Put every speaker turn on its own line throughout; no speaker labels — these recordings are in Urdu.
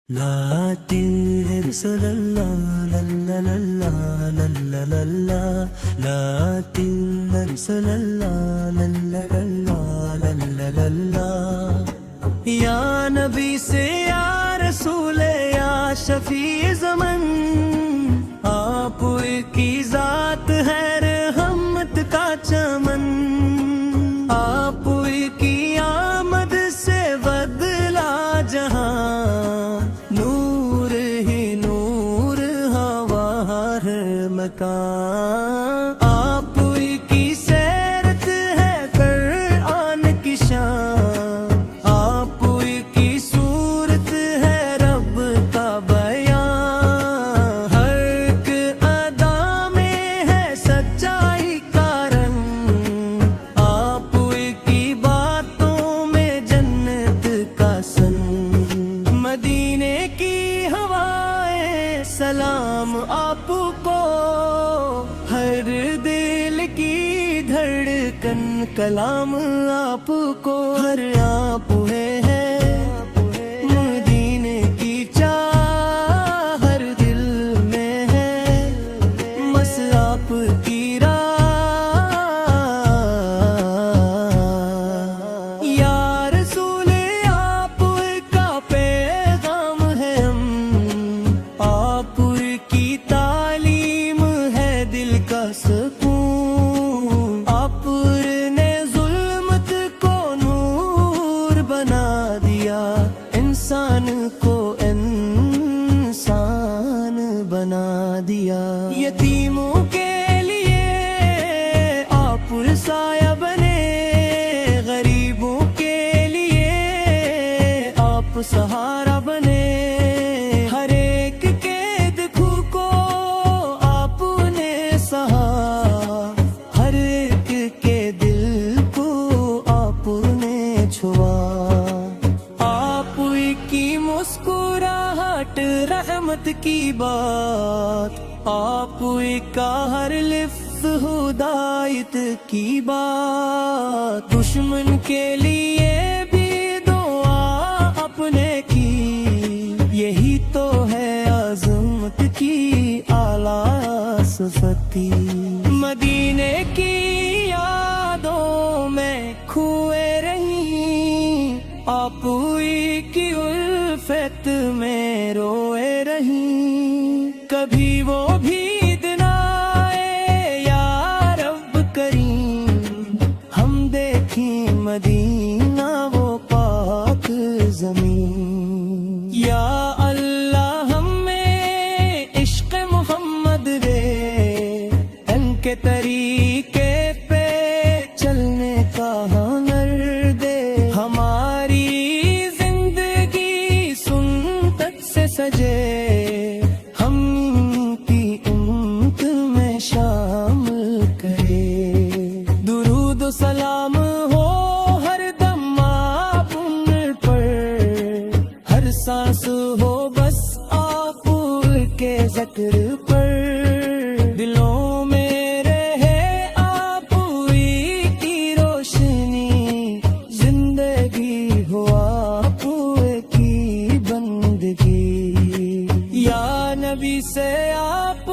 لاتے ہیں رسول اللہ لا لا لا لا لا لا لا لاتے ہیں رسول اللہ لا لا لا لا لا لا لا یا نبی سے یا رسول یا شفیع زمن آپ کی ذات ہے رحمت کا چمن آپ کی آمد سے بدلا جہاں آپ کی سیرت ہے قرآن کی شان آپ کی صورت ہے رب کا بیان ہر ایک ادا میں ہے سچائی کا رنگ آپ کی باتوں میں جنت کا سن مدینے کی ہوائیں سلام آپ کو ہر دل کی دھڑکن کلام آپ کو ہر آپ ہے مدینے کی چاہ ہر دل میں ہے بس آپ کی راہ یا رسول آپ کا پیغام ہے ہم آپ کی تعلیم ہے دل کا سکون آپ نے ظلمت کو نور بنا دیا انسان کو انسان بنا دیا یتیموں کے لیے آپ سایہ بنے غریبوں کے لیے آپ سہارا بنے ہر ایک کے دکھوں کو آپ نے سہا ہر ایک کے دل کو آپ نے چھوا آپ کی مسکراہٹ رحمت کی بات آپ کا ہر لفظ ہدایت کی بات دشمن کے لیے بھی دعا اپنے کی یہی تو ہے عظمت کی اعلیٰ صفتی مدینے کی یادوں میں کھوئے رہی آپ کی الفت میں روئے رہی کبھی وہ بھی دن آئے یا رب کریم ہم دیکھیں مدینہ وہ پاک زمین یا اللہ ہمیں عشق محمد دے ان کے طریقے پہ چلنے کا ہنر دے ہماری زندگی سنت سے سجے ہم کی امت میں شامل کرے درود و سلام ہو ہر دم آپ پر ہر سانس ہو بس آپ کے ذکر پر دلوں میں رہے آپ کی روشنی زندگی ہو آپ کی بندگی یا نبی سے آپ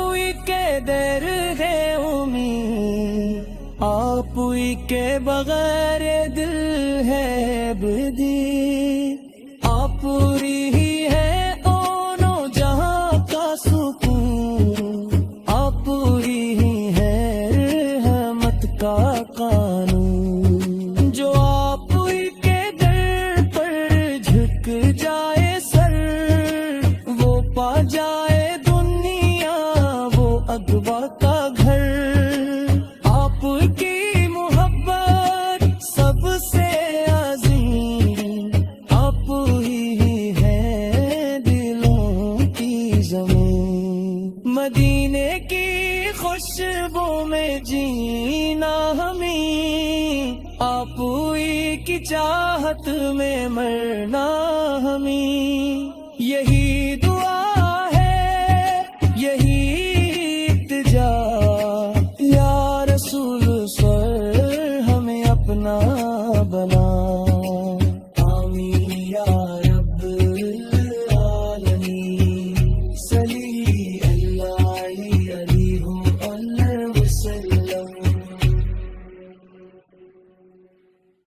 کے در ہے امید آپ کے بغیر دل ہے بدی آپ پوری ہی ہے اونو جہاں کا سکون آپ پوری ہی ہے رحمت کا قانون جو آپ کے در پر جھک جائے سر وہ پا جائے دنیا وہ اغوا کا گھر آپ کی محبت سب سے عظیم آپ ہی ہے دلوں کی زمین مدینے کی خوشبو میں جینا ہمیں آپ کی چاہت میں مرنا ہمیں یہی دعا ہے یہی التجا یا رسول سر ہمیں اپنا بنا آمین یا رب العالمین ہوں